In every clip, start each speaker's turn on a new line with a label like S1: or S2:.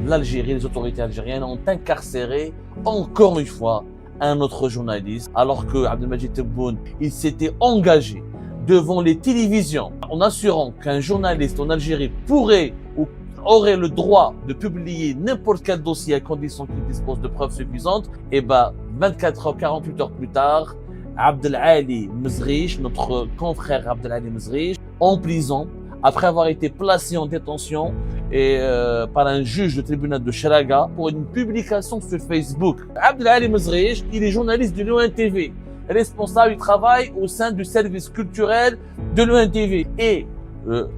S1: l'Algérie, les autorités algériennes ont incarcéré encore une fois un autre journaliste, alors que Abdelmadjid Tebboune, il s'était engagé devant les télévisions en assurant qu'un journaliste en Algérie pourrait ou aurait le droit de publier n'importe quel dossier à condition qu'il dispose de preuves suffisantes. Et 24 heures, 48 heures plus tard, Abdelali Mezrich, notre confrère Abdelali Mezrich, en prison, après avoir été placé en détention par un juge du tribunal de Cheraga pour une publication sur Facebook. Abdelali Mezrich, il est journaliste de l'ONTV, responsable du travail au sein du service culturel de l'ONTV. Et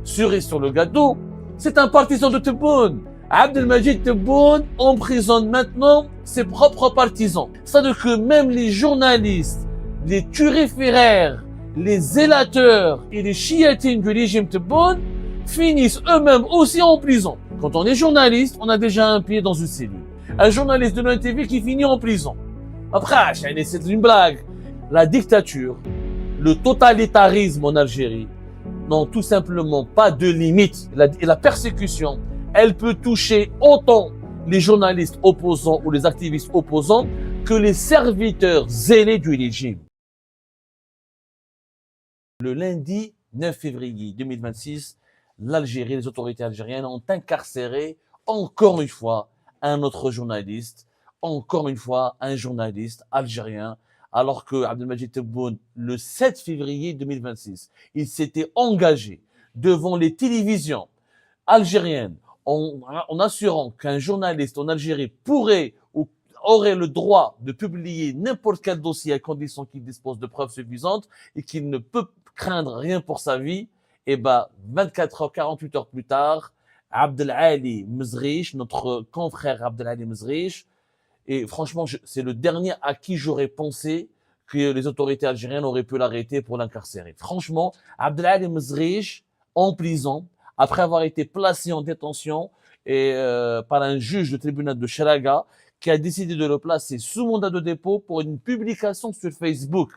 S1: cerise sur le gâteau, c'est un partisan de Tebboune. Abdelmadjid Tebboune emprisonne maintenant ses propres partisans. C'est-à-dire que même les journalistes, les turiféraires, les zélateurs et les chiatines du régime Tebboune finissent eux-mêmes aussi en prison. Quand on est journaliste, on a déjà un pied dans une cellule. Un journaliste de l'ONTV qui finit en prison. Après, c'est une blague. La dictature, le totalitarisme en Algérie n'ont tout simplement pas de limite. Et la persécution, elle peut toucher autant les journalistes opposants ou les activistes opposants que les serviteurs zélés du régime. Le lundi 9 février 2026, l'Algérie, les autorités algériennes ont incarcéré encore une fois un autre journaliste, encore une fois un journaliste algérien, alors que Abdelmadjid Tebboune, le 7 février 2026, il s'était engagé devant les télévisions algériennes en assurant qu'un journaliste en Algérie pourrait ou aurait le droit de publier n'importe quel dossier à condition qu'il dispose de preuves suffisantes et qu'il ne peut craindre rien pour sa vie. Et 24 heures, 48 heures plus tard, Abdelali Mezrich, notre confrère Abdelali Mezrich, et franchement, c'est le dernier à qui j'aurais pensé que les autorités algériennes auraient pu l'arrêter pour l'incarcérer. Franchement, Abdelali Mezrich, en prison, après avoir été placé en détention par un juge du tribunal de Cheraga, qui a décidé de le placer sous mandat de dépôt pour une publication sur Facebook.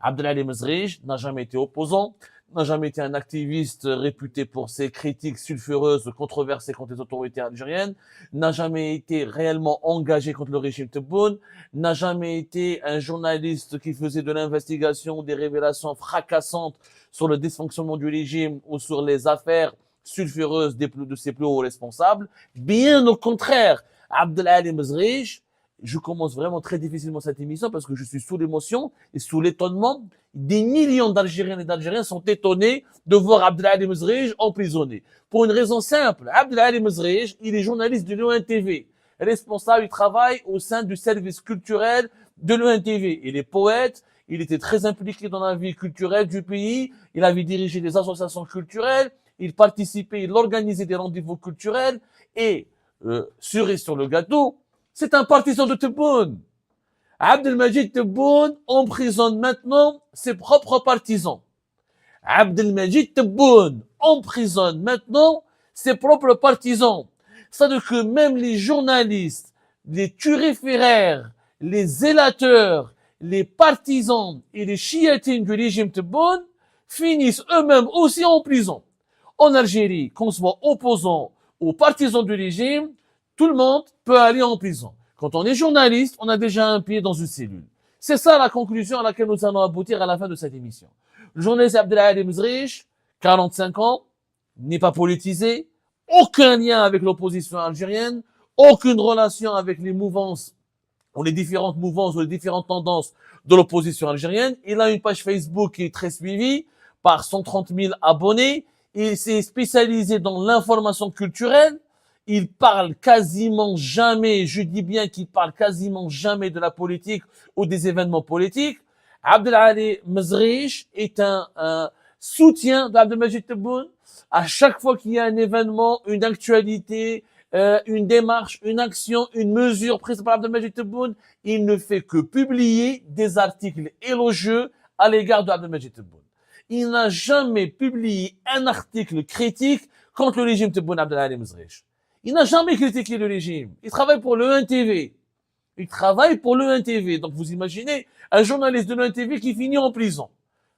S1: Abdelali Mezrich n'a jamais été opposant, n'a jamais été un activiste réputé pour ses critiques sulfureuses, controversées contre les autorités algériennes, n'a jamais été réellement engagé contre le régime Tebboune, n'a jamais été un journaliste qui faisait de l'investigation, des révélations fracassantes sur le dysfonctionnement du régime ou sur les affaires sulfureuses de ses plus hauts responsables. Bien au contraire, Abdelali Mezrich, je commence vraiment très difficilement cette émission parce que je suis sous l'émotion et sous l'étonnement. Des millions d'Algériennes et d'Algériens sont étonnés de voir Abdelali Mezrich emprisonné. Pour une raison simple, Abdelali Mezrich, il est journaliste de l'ONTV, responsable du travail au sein du service culturel de l'ONTV. Il est poète, il était très impliqué dans la vie culturelle du pays, il avait dirigé des associations culturelles, il participait, il organisait des rendez-vous culturels et, cerise sur le gâteau, c'est un partisan de Tebboune. Abdelmadjid Tebboune emprisonne maintenant ses propres partisans. Abdelmadjid Tebboune emprisonne maintenant ses propres partisans. C'est-à-dire que même les journalistes, les turiféraires, les zélateurs, les partisans et les chiatines du régime Tebboune finissent eux-mêmes aussi en prison. En Algérie, qu'on soit opposant aux partisans du régime, tout le monde peut aller en prison. Quand on est journaliste, on a déjà un pied dans une cellule. C'est ça la conclusion à laquelle nous allons aboutir à la fin de cette émission. Le journaliste Abdelali Mezrich, 45 ans, n'est pas politisé, aucun lien avec l'opposition algérienne, aucune relation avec les mouvances ou les différentes mouvances ou les différentes tendances de l'opposition algérienne. Il a une page Facebook qui est très suivie par 130 000 abonnés. Il s'est spécialisé dans l'information culturelle. Il parle quasiment jamais, je dis bien qu'il parle quasiment jamais de la politique ou des événements politiques. Abdelali Mezrich est un soutien d'Abdelmadjid Tebboune. À chaque fois qu'il y a un événement, une actualité, une démarche, une action, une mesure prise par Abdelmadjid Tebboune, il ne fait que publier des articles élogieux à l'égard d'Abdelmadjid Tebboune. Il n'a jamais publié un article critique contre le régime Tebboune Abdelali Mezrich. Il n'a jamais critiqué le régime. Il travaille pour le l'ONTV. Il travaille pour le l'ONTV. Donc vous imaginez un journaliste de l'ONTV qui finit en prison.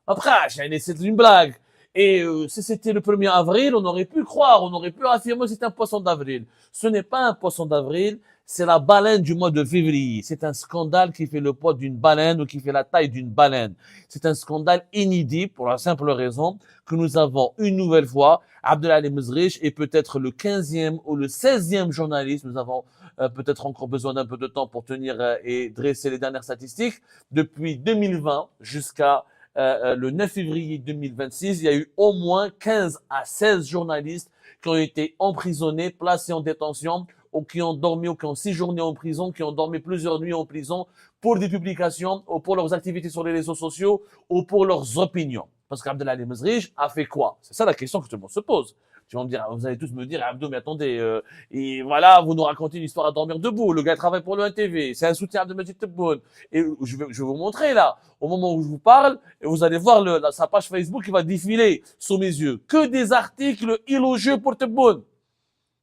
S1: Après, c'est une blague. Et si c'était le 1er avril, on aurait pu croire, on aurait pu affirmer que c'est un poisson d'avril. Ce n'est pas un poisson d'avril, c'est la baleine du mois de février. C'est un scandale qui fait le poids d'une baleine ou qui fait la taille d'une baleine. C'est un scandale inédit pour la simple raison que nous avons une nouvelle fois Abdelali Mezrich et peut-être le 15e ou le 16e journaliste. Nous avons peut-être encore besoin d'un peu de temps pour tenir et dresser les dernières statistiques. Depuis 2020 jusqu'à le 9 février 2026, il y a eu au moins 15 à 16 journalistes qui ont été emprisonnés, placés en détention, ou qui ont dormi, ou qui ont séjourné en prison, qui ont dormi plusieurs nuits en prison pour des publications, ou pour leurs activités sur les réseaux sociaux, ou pour leurs opinions. Parce qu'Abdelali Mezrich a fait quoi? C'est ça la question que tout le monde se pose. Tu vas me dire, vous allez tous me dire, Abdou, mais attendez, et voilà, vous nous racontez une histoire à dormir debout. Le gars travaille pour le NTV. C'est un soutien à Abdelmajid Tebboune. Et je vais vous montrer là, au moment où je vous parle, et vous allez voir sa page Facebook qui va défiler sous mes yeux. Que des articles élogieux pour Tebboune.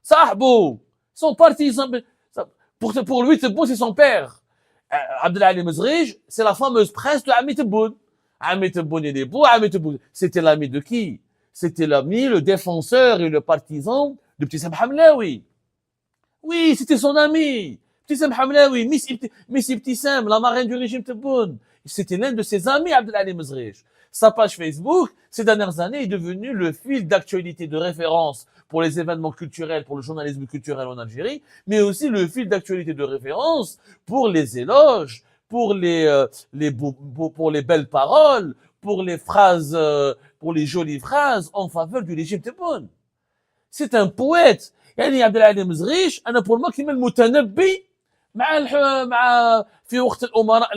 S1: Sahbou. Son parti, pour lui, Tebboune, c'est son père. Abdelali Mezrich, c'est la fameuse presse de Ami Tebboune. Ami Tebboune, il est beau, Ami Tebboune. C'était l'ami de qui? C'était l'ami, le défenseur et le partisan de Ibtissam Hamlaoui. Oui, c'était son ami. Ibtissam Hamlaoui, Miss Ibtissam, la marraine du régime Tebboune. C'était l'un de ses amis, Abdelali Mezrich. Sa page Facebook, ces dernières années, est devenue le fil d'actualité de référence pour les événements culturels, pour le journalisme culturel en Algérie, mais aussi le fil d'actualité de référence pour les éloges, pour pour les belles paroles, pour les phrases, pour les jolies phrases en faveur du régime Tebboune. C'est un poète. يعني عبد العالي مزغيش انا pour moi كيما المتنبي مع في وقت الامراء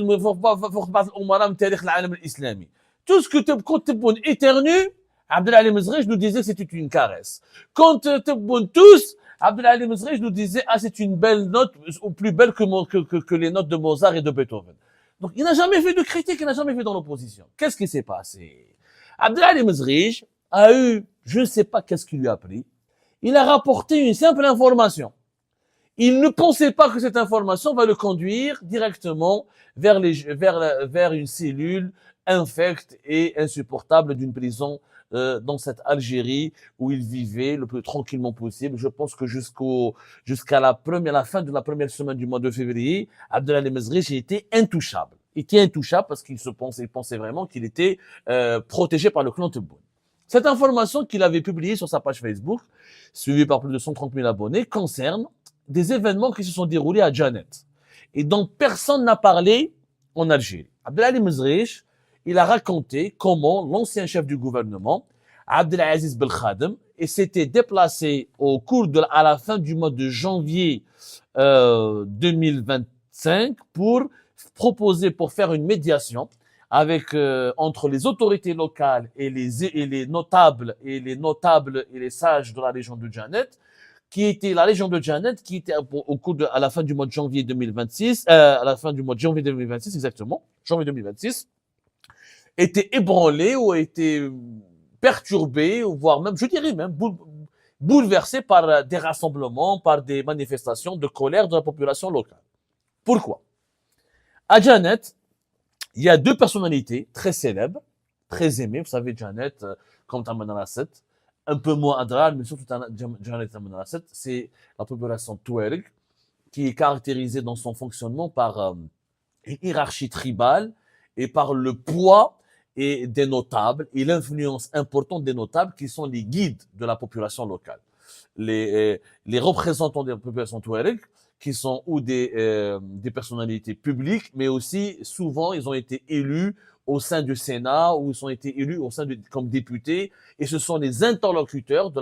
S1: في وقت بعض الامراء من تاريخ العالم الاسلامي. Tout ce que quand Tebboune éternue, Abdelali Mezrich nous disait que c'était une caresse. Quand Tebboune tousse, Abdelali Mezrich nous disait ah c'est une belle note ou plus belle que les notes de Mozart et de Beethoven. Donc il n'a jamais fait de critique, il n'a jamais fait dans l'opposition. Qu'est-ce qui s'est passé? Abdelali Mezrich a eu, je ne sais pas qu'est-ce qui lui a pris, il a rapporté une simple information. Il ne pensait pas que cette information va le conduire directement vers une cellule infecte et insupportable d'une prison dans cette Algérie où il vivait le plus tranquillement possible. Je pense que jusqu'à la fin de la première semaine du mois de février, Abdelali Mezrich était intouchable. Il était intouchable parce qu'il pensait vraiment qu'il était protégé par le clan Tebboune. Cette information qu'il avait publiée sur sa page Facebook, suivie par plus de 130 000 abonnés, concerne des événements qui se sont déroulés à Janet et dont personne n'a parlé en Algérie. Abdelali Mezrich, il a raconté comment l'ancien chef du gouvernement, Abdelaziz Belkhadem, s'était déplacé à la fin du mois de janvier 2025 pour faire une médiation entre les autorités locales et les notables et les sages de la région de Janet, qui était la région de Janet, qui était à la fin du mois de janvier 2026, exactement, janvier 2026, était ébranlée ou était perturbée, voire même, je dirais même, bouleversée par des rassemblements, par des manifestations de colère de la population locale. Pourquoi? À Janet, il y a deux personnalités très célèbres, très aimées. Vous savez, Janet, comme Taman al-Assad, un peu moins Adral, mais surtout Janet Taman al-Assad, c'est la population Touareg, qui est caractérisée dans son fonctionnement par une hiérarchie tribale et par le poids et des notables et l'influence importante des notables qui sont les guides de la population locale. Les représentants de la population Touareg, qui sont ou des personnalités publiques, mais aussi souvent ils ont été élus au sein du Sénat ou ils ont été élus comme députés, et ce sont les interlocuteurs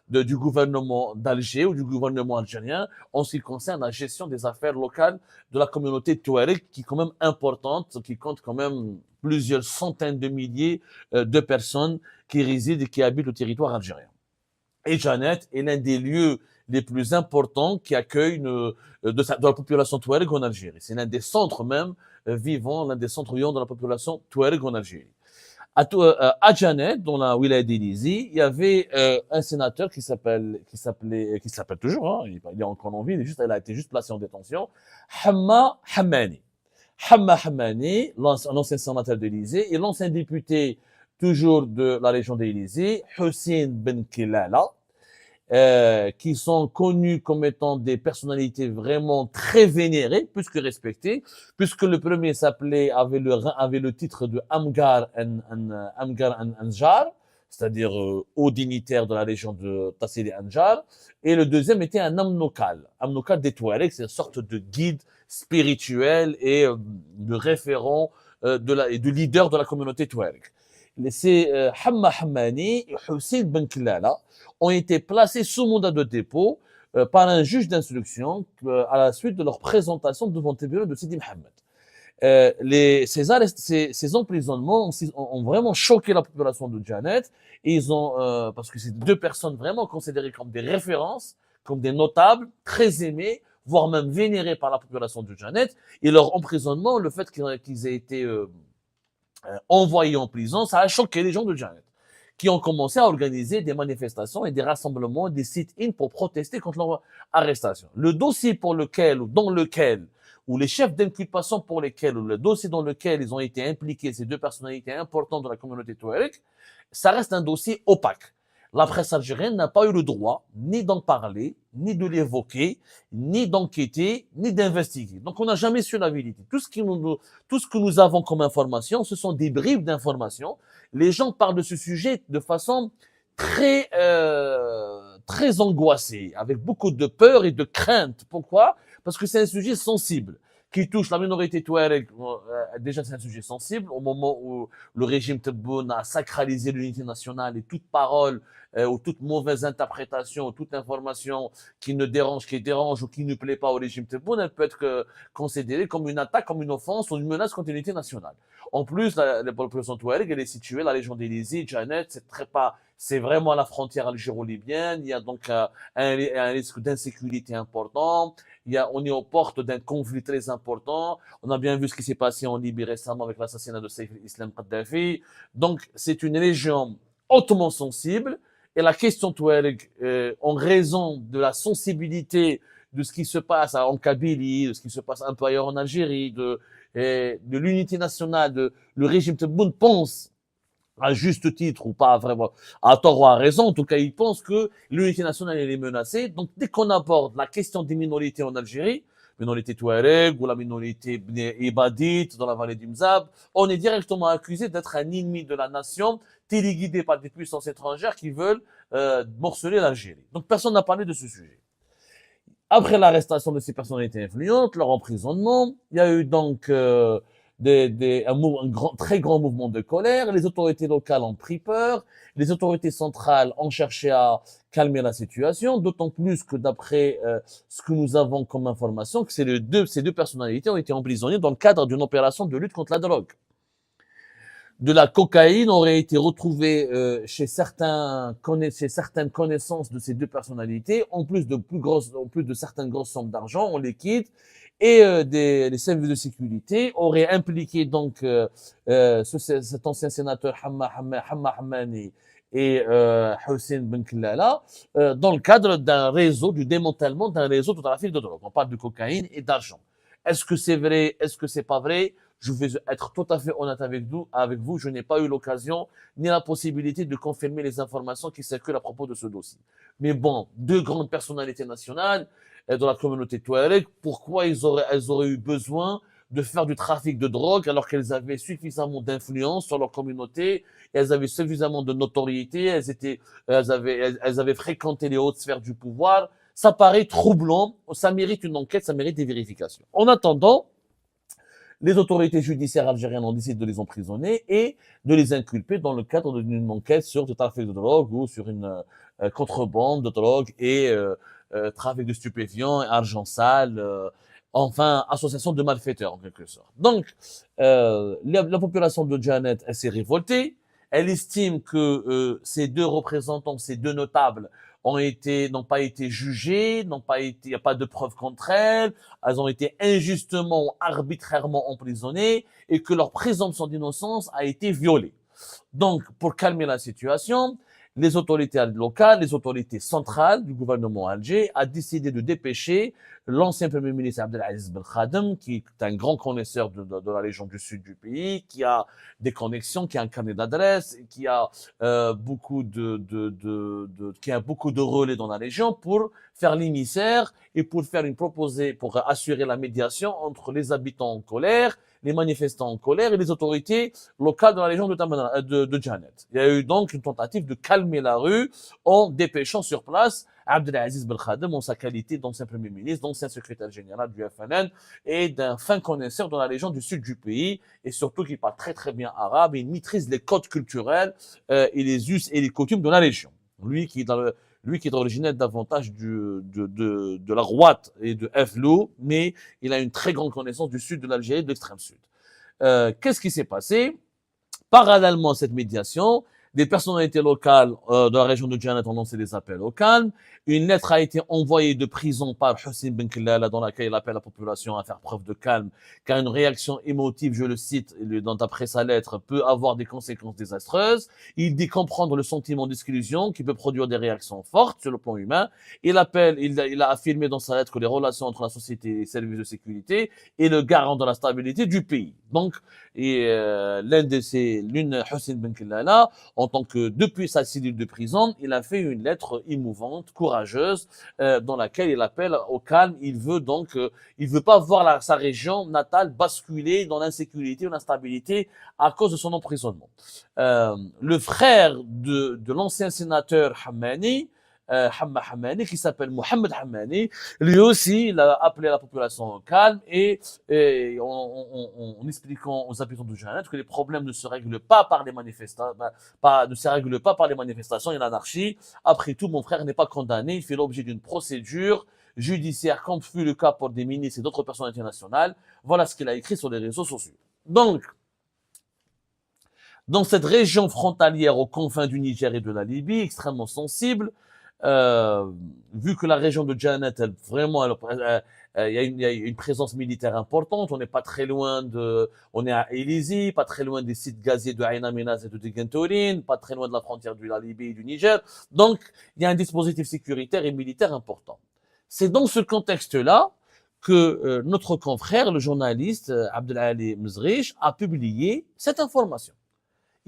S1: du gouvernement d'Alger ou du gouvernement algérien en ce qui concerne la gestion des affaires locales de la communauté touareg, qui est quand même importante, qui compte quand même plusieurs centaines de milliers de personnes qui résident et qui habitent le territoire algérien. Et Janet est l'un des lieux les plus importants qui accueillent de la population touareg en Algérie. C'est l'un des centres même l'un des centres vivants de la population touareg en Algérie. À Janet, dans la wilaya d'Elizi, il y avait un sénateur qui s'appelle toujours, hein, il est encore en vie, il a été juste placé en détention, Hamma Hammani. Hamma Hammani, l'ancien sénateur d'Élysée, et l'ancien député toujours de la région d'Élysée, Hussein Ben Kelala, qui sont connus comme étant des personnalités vraiment très vénérées, plus que respectées, puisque le premier avait le titre de Amgar Anjar, c'est-à-dire haut dignitaire de la région de Tassili Anjar, et le deuxième était un Amnokal des Touaregs, c'est une sorte de guide spirituel et de référent et de leader de la communauté Touareg. C'est Hamma Hammani et Hussein Ben Klala ont été placés sous mandat de dépôt par un juge d'instruction à la suite de leur présentation devant le tribunal de Sidi Mohamed. Ces emprisonnements ont vraiment choqué la population de Janet et ils ont parce que c'est deux personnes vraiment considérées comme des références, comme des notables, très aimés, voire même vénérés par la population de Janet. Et leur emprisonnement, le fait qu'ils aient été envoyés en prison, ça a choqué les gens de Janet, qui ont commencé à organiser des manifestations et des rassemblements, des sit-ins pour protester contre leur arrestation. Le dossier ou les chefs d'inculpation pour lesquels, ou le dossier dans lequel ils ont été impliqués, ces deux personnalités importantes de la communauté touareg, ça reste un dossier opaque. La presse algérienne n'a pas eu le droit ni d'en parler, ni de l'évoquer, ni d'enquêter, ni d'investiguer. Donc on n'a jamais su la vérité. Tout ce que nous avons comme information, ce sont des bribes d'informations. Les gens parlent de ce sujet de façon très angoissée, avec beaucoup de peur et de crainte. Pourquoi? Parce que c'est un sujet sensible qui touche la minorité touareg. Déjà, c'est un sujet sensible au moment où le régime Tebboune a sacralisé l'unité nationale et toute parole ou toute mauvaise interprétation, ou toute information qui dérange ou qui ne plaît pas au régime Tebboune, elle peut être considérée comme une attaque, comme une offense ou une menace contre l'unité nationale. En plus, la population touareg, elle est située, la région d'Élysée, Janet, c'est vraiment à la frontière algéro-libyenne. Il y a donc un risque d'insécurité important. On est aux portes d'un conflit très important. On a bien vu ce qui s'est passé en Libye récemment avec l'assassinat de Saif al-Islam Kadhafi. Donc, c'est une région hautement sensible. Et la question touareg, en raison de la sensibilité de ce qui se passe en Kabylie, de ce qui se passe un peu ailleurs en Algérie, de l'unité nationale, le régime Tebboune pense à juste titre ou pas vraiment, à tort ou à raison, en tout cas, ils pensent que l'unité nationale elle est menacée. Donc, dès qu'on aborde la question des minorités en Algérie, minorité touareg ou la minorité ibadite dans la vallée du Mzab, on est directement accusé d'être un ennemi de la nation, téléguidé par des puissances étrangères qui veulent morceler l'Algérie. Donc, personne n'a parlé de ce sujet. Après l'arrestation de ces personnalités influentes, leur emprisonnement, il y a eu donc très grand mouvement de colère. Les autorités locales ont pris peur. Les autorités centrales ont cherché à calmer la situation, d'autant plus que d'après ce que nous avons comme information, que ces deux personnalités ont été emprisonnées dans le cadre d'une opération de lutte contre la drogue. De la cocaïne aurait été retrouvée chez certaines connaissances de ces deux personnalités, en plus de certaines grosses sommes d'argent en liquide, et les services de sécurité auraient impliqué donc cet ancien sénateur Hamma Hammani et Hussein Ben Klala dans le cadre du démantèlement d'un réseau de trafic de drogue. On parle de cocaïne et d'argent. Est-ce que c'est vrai? Est-ce que c'est pas vrai? Je vais être tout à fait honnête avec vous. Je n'ai pas eu l'occasion ni la possibilité de confirmer les informations qui circulent à propos de ce dossier. Mais bon, deux grandes personnalités nationales de la communauté touareg, pourquoi elles auraient eu besoin de faire du trafic de drogue alors qu'elles avaient suffisamment d'influence sur leur communauté, elles avaient suffisamment de notoriété, elles avaient fréquenté les hautes sphères du pouvoir. Ça paraît troublant, ça mérite une enquête, ça mérite des vérifications. En attendant, les autorités judiciaires algériennes ont décidé de les emprisonner et de les inculper dans le cadre d'une enquête sur du trafic de drogue ou sur une contrebande de drogue et trafic de stupéfiants, argent sale, enfin association de malfaiteurs en quelque sorte. Donc la population de Janet, elle s'est révoltée. Elle estime que ces deux représentants, ces deux notables n'ont pas été jugées, il n'y a pas de preuves contre elles ont été injustement ou arbitrairement emprisonnées et que leur présomption d'innocence a été violée. Donc, pour calmer la situation, les autorités locales, les autorités centrales du gouvernement algérien a décidé de dépêcher l'ancien Premier ministre Abdelaziz Ben Khadem, qui est un grand connaisseur de la région du sud du pays, qui a des connexions, qui a un carnet d'adresses, qui a qui a beaucoup de relais dans la région pour faire l'émissaire et pour faire pour assurer la médiation entre les habitants en colère, les manifestants en colère et les autorités locales de la région de Janet. Il y a eu donc une tentative de calmer la rue en dépêchant sur place Abdelaziz Ben Khadem en sa qualité d'ancien Premier ministre, d'ancien secrétaire général du FNN et d'un fin connaisseur de la région du sud du pays et surtout qui parle très très bien arabe et il maîtrise les codes culturels et les us et les coutumes de la région. Lui qui est originaire davantage de la Rouate et de Flou, mais il a une très grande connaissance du sud de l'Algérie, de l'extrême sud. Qu'est-ce qui s'est passé? Parallèlement à cette médiation, des personnalités locales de la région de Janet ont lancé des appels au calme. Une lettre a été envoyée de prison par Hossein Ben Kellala dans laquelle il appelle la population à faire preuve de calme, car une réaction émotive, je le cite, d'après sa lettre, peut avoir des conséquences désastreuses. Il dit comprendre le sentiment d'exclusion qui peut produire des réactions fortes sur le plan humain. Il a affirmé dans sa lettre que les relations entre la société et les services de sécurité est le garant de la stabilité du pays. Donc, Hossein Ben Kellala, en tant que, depuis sa cellule de prison, il a fait une lettre émouvante, courageuse, dans laquelle il appelle au calme. Il veut pas voir sa région natale basculer dans l'insécurité ou l'instabilité à cause de son emprisonnement. Le frère de l'ancien sénateur Hammani, Hamma Hammani, qui s'appelle Mohamed Hammani, lui aussi, il a appelé la population au calme et en expliquant aux habitants de Janet que les problèmes ne se règlent pas par les manifestations, ne se règlent pas par les manifestations et l'anarchie. Après tout, mon frère n'est pas condamné, il fait l'objet d'une procédure judiciaire, comme fut le cas pour des ministres et d'autres personnalités nationales. Voilà ce qu'il a écrit sur les réseaux sociaux. Donc, dans cette région frontalière aux confins du Niger et de la Libye, extrêmement sensible, vu que la région de Janet, il y a une présence militaire importante, on n'est pas très loin on est à Élizy, pas très loin des sites gaziers de Ain Amenaz et de Digentorin, pas très loin de la frontière de la Libye et du Niger. Donc, il y a un dispositif sécuritaire et militaire important. C'est dans ce contexte-là que notre confrère, le journaliste Abdelali Mezrich, a publié cette information.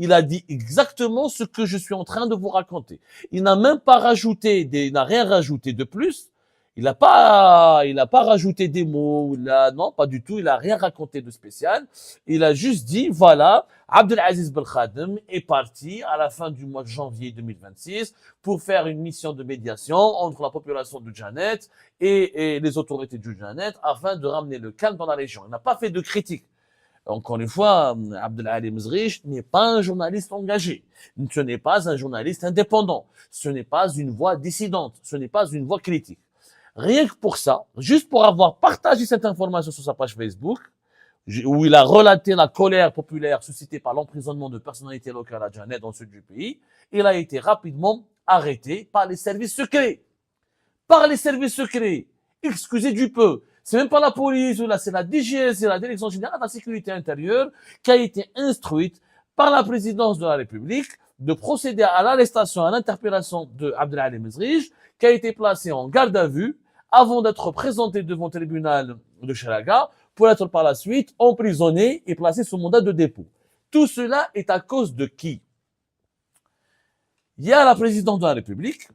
S1: Il a dit exactement ce que je suis en train de vous raconter. Il n'a même pas il n'a rien rajouté de plus. Il n'a pas rajouté des mots. Non, pas du tout. Il n'a rien raconté de spécial. Il a juste dit, voilà, Abdelaziz Ben Khadem est parti à la fin du mois de janvier 2026 pour faire une mission de médiation entre la population de Janet et les autorités du Janet afin de ramener le calme dans la région. Il n'a pas fait de critique. Encore une fois, Abdelali Mezrich n'est pas un journaliste engagé. Ce n'est pas un journaliste indépendant. Ce n'est pas une voix dissidente. Ce n'est pas une voix critique. Rien que pour ça, juste pour avoir partagé cette information sur sa page Facebook, où il a relaté la colère populaire suscitée par l'emprisonnement de personnalités locales à Janet dans le sud du pays, il a été rapidement arrêté par les services secrets. Par les services secrets. Excusez du peu. C'est même pas la police, c'est la DGS, c'est la Direction Générale de la Sécurité Intérieure qui a été instruite par la présidence de la République de procéder à l'arrestation, à l'interpellation de Abdelali Mezrich, qui a été placé en garde à vue avant d'être présenté devant le tribunal de Chalaga pour être par la suite emprisonné et placé sous mandat de dépôt. Tout cela est à cause de qui? Il y a la présidente de la République,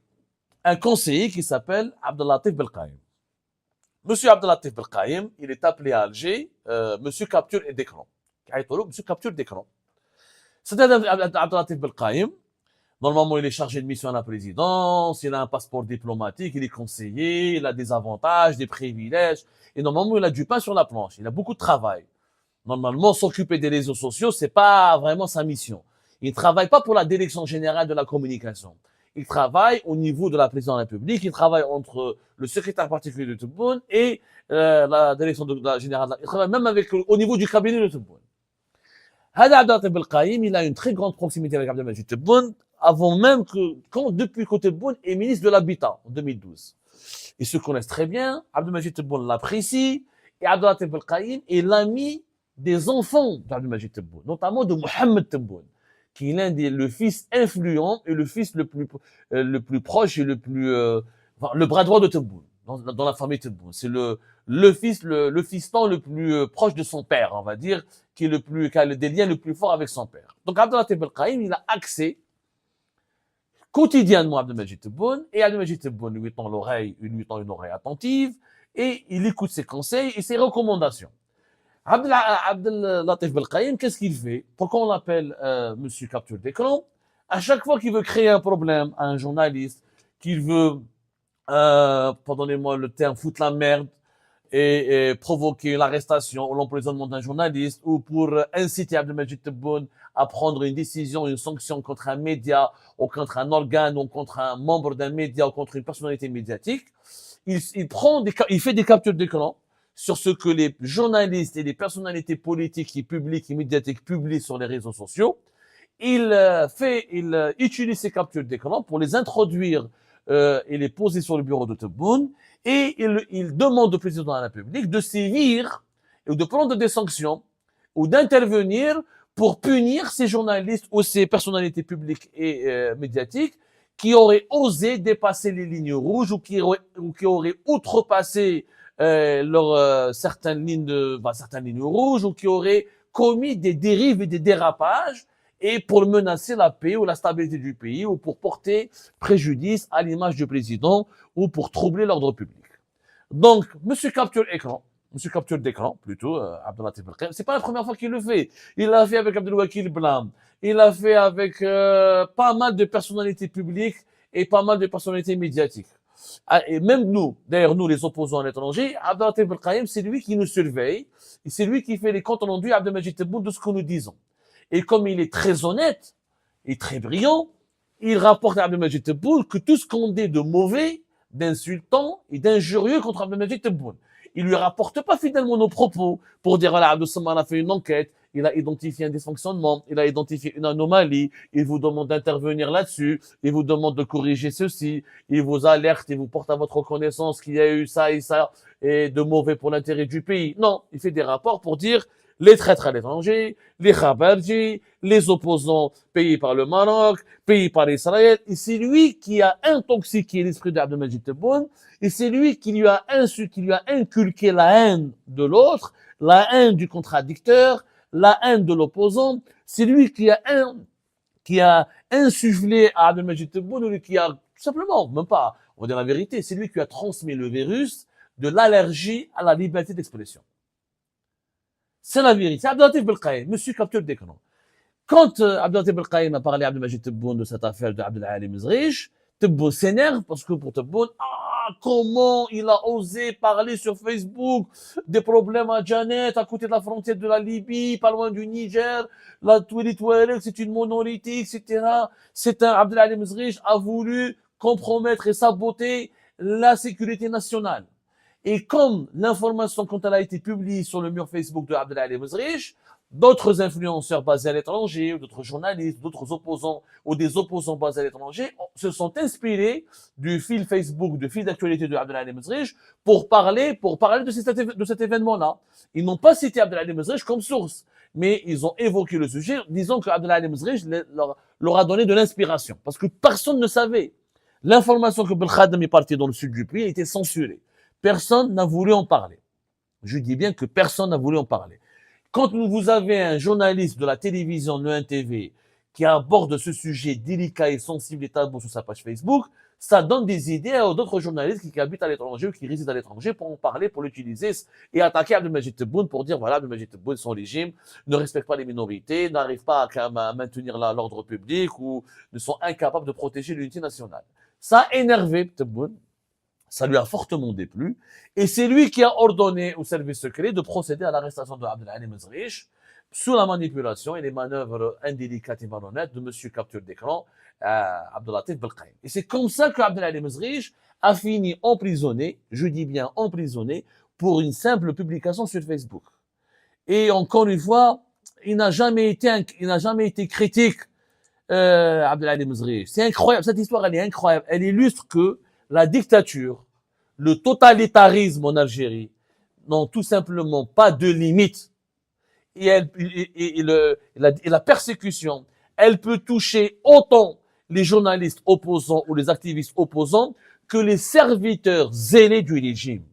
S1: un conseiller qui s'appelle Abdellatif Belkaïm. Monsieur Abdellatif Belkaïm, il est appelé à Alger, monsieur capture et d'écran. Monsieur capture d'écran. C'est-à-dire Abdellatif Belkaïm, normalement il est chargé de mission à la présidence, il a un passeport diplomatique, il est conseiller, il a des avantages, des privilèges, et normalement il a du pain sur la planche, il a beaucoup de travail. Normalement, s'occuper des réseaux sociaux, c'est pas vraiment sa mission. Il ne travaille pas pour la direction générale de la communication. Il travaille au niveau de la présidence de la République, il travaille entre le secrétaire particulier de Tebboune et la direction générale. Il travaille même au niveau du cabinet de Tebboune. Hada Abdellatif Belkaïm, il a une très grande proximité avec Abdelmajid Tebboune, avant même depuis que Tebboune est ministre de l'Habitat en 2012. Ils se connaissent très bien, Abdelmajid Tebboune l'apprécie, et Abdellatif Belkaïm est l'ami des enfants d'Abdelmajid Tebboune, notamment de Mohamed Tebboune, qui est le fils influent et le fils le plus proche et enfin, le bras droit de Tebboune, dans la famille Tebboune. C'est le fiston le plus proche de son père, on va dire, qui a des liens le plus forts avec son père. Donc, Abdel Belkaïm, il a accès quotidiennement à Abdelmajid Tebboune, et Abdelmajid Tebboune lui tend une oreille attentive, et il écoute ses conseils et ses recommandations. Abdel Latif Belkaïm, qu'est-ce qu'il fait? Pourquoi on l'appelle Monsieur Capture d'écran? À chaque fois qu'il veut créer un problème à un journaliste, qu'il veut, pardonnez-moi le terme, foutre la merde et provoquer l'arrestation ou l'emprisonnement d'un journaliste, ou pour inciter Abdelmajid Tebboune à prendre une décision, une sanction contre un média ou contre un organe ou contre un membre d'un média ou contre une personnalité médiatique, il fait des captures d'écran sur ce que les journalistes et les personnalités politiques et publiques et médiatiques publient sur les réseaux sociaux. Il utilise ces captures d'écran pour les introduire et les poser sur le bureau de Tebboune, et il demande au président de la République de sévir ou de prendre des sanctions ou d'intervenir pour punir ces journalistes ou ces personnalités publiques et médiatiques qui auraient osé dépasser les lignes rouges ou qui auraient outrepassé certaines lignes rouges, ou qui auraient commis des dérives et des dérapages, et pour menacer la paix ou la stabilité du pays, ou pour porter préjudice à l'image du président, ou pour troubler l'ordre public. Donc, Monsieur Capture d'écran, plutôt, Abdel Latif Belkaïm, c'est pas la première fois qu'il le fait. Il l'a fait avec Abdelwakil Blam. Il l'a fait avec pas mal de personnalités publiques et pas mal de personnalités médiatiques. Et même nous, d'ailleurs nous les opposants à l'étranger, Abdel Latif Belkaïm, c'est lui qui nous surveille, et c'est lui qui fait les comptes rendus à Abdelmajid Tebboune de ce que nous disons. Et comme il est très honnête et très brillant, il rapporte à Abdelmajid Tebboune que tout ce qu'on dit de mauvais, d'insultant et d'injurieux contre Abdelmajid Tebboune, il lui rapporte pas fidèlement nos propos pour dire, voilà, Abdel Samad a fait une enquête, il a identifié un dysfonctionnement, il a identifié une anomalie, il vous demande d'intervenir là-dessus, il vous demande de corriger ceci, il vous alerte, il vous porte à votre connaissance qu'il y a eu ça et ça, et de mauvais pour l'intérêt du pays. Non, il fait des rapports pour dire les traîtres à l'étranger, les khabarji, les opposants payés par le Maroc, payés par Israël, et c'est lui qui a intoxiqué l'esprit d'Abdelmajid Tebboune, et c'est lui qui lui a inculqué la haine de l'autre, la haine du contradicteur, la haine de l'opposant. C'est lui qui a insufflé à Abdelmajid Tebboune, qui a, tout simplement, même pas, on va dire la vérité, c'est lui qui a transmis le virus de l'allergie à la liberté d'expression. C'est la vérité. Abdel Latif Belkaïm, Monsieur Capture d'écran. Quand Abdel Latif Belkaïm a parlé à Abdelmajid Tebboune de cette affaire d'Abdel Ali Mezrich, Tebboune s'énerve parce que pour Tebboune, comment il a osé parler sur Facebook des problèmes à Janet, à côté de la frontière de la Libye, pas loin du Niger, la Twili, c'est une minorité, etc. Abdel Ali Mezrich a voulu compromettre et saboter la sécurité nationale. Et comme l'information, quand elle a été publiée sur le mur Facebook de Abdel Ali Mezrich, d'autres influenceurs basés à l'étranger, ou d'autres journalistes, d'autres opposants, ou des opposants basés à l'étranger, se sont inspirés du fil Facebook, du fil d'actualité de Abdel Ali Mezrich pour parler de cet événement-là. Ils n'ont pas cité Abdel Ali Mezrich comme source, mais ils ont évoqué le sujet, disant que Abdel Ali Mezrich leur a donné de l'inspiration. Parce que personne ne savait. L'information que Belkhadem est parti dans le sud du pays était censurée. Personne n'a voulu en parler. Je dis bien que personne n'a voulu en parler. Quand vous avez un journaliste de la télévision de 1TV qui aborde ce sujet délicat et sensible et tabou sur sa page Facebook, ça donne des idées à d'autres journalistes qui habitent à l'étranger ou qui résident à l'étranger pour en parler, pour l'utiliser et attaquer Abdelmajid Tebboune pour dire, voilà, Abdelmajid Tebboune, son régime ne respecte pas les minorités, n'arrive pas à maintenir l'ordre public ou ne sont incapables de protéger l'unité nationale. Ça a énervé Tebboune. Ça lui a fortement déplu, et c'est lui qui a ordonné au service secret de procéder à l'arrestation de Abdel Ali Mezrich sous la manipulation et les manœuvres indélicates et malhonnêtes de Monsieur Capture d'écran, Abdel Latif Belkaïm. Et c'est comme ça que Abdel Ali Mezrich a fini emprisonné, je dis bien emprisonné, pour une simple publication sur Facebook. Et encore une fois, il n'a jamais été critique, Abdel Ali Mezrich. C'est incroyable, cette histoire elle est incroyable. Elle illustre que la dictature, le totalitarisme en Algérie n'ont tout simplement pas de limite. Et la persécution, Elle peut toucher autant les journalistes opposants ou les activistes opposants que les serviteurs zélés du régime.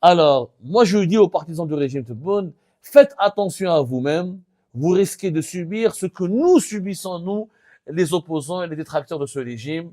S1: Alors, moi je dis aux partisans du régime Tebboune, faites attention à vous-même, vous risquez de subir ce que nous subissons, nous, les opposants et les détracteurs de ce régime.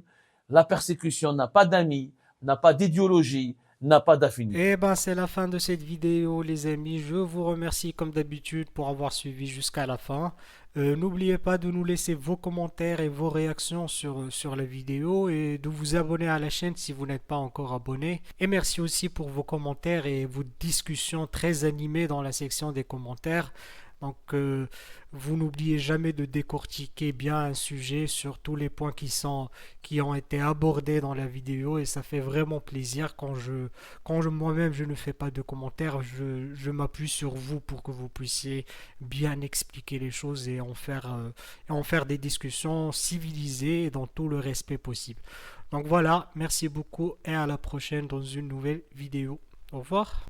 S1: La persécution n'a pas d'amis, n'a pas d'idéologie, n'a pas d'affinité.
S2: Eh ben, c'est la fin de cette vidéo, les amis. Je vous remercie comme d'habitude pour avoir suivi jusqu'à la fin. N'oubliez pas de nous laisser vos commentaires et vos réactions sur la vidéo et de vous abonner à la chaîne si vous n'êtes pas encore abonné. Et merci aussi pour vos commentaires et vos discussions très animées dans la section des commentaires. Donc, vous n'oubliez jamais de décortiquer bien un sujet sur tous les points qui ont été abordés dans la vidéo et ça fait vraiment plaisir quand moi-même je ne fais pas de commentaires, je m'appuie sur vous pour que vous puissiez bien expliquer les choses et en faire des discussions civilisées et dans tout le respect possible. Donc voilà, merci beaucoup et à la prochaine dans une nouvelle vidéo. Au revoir.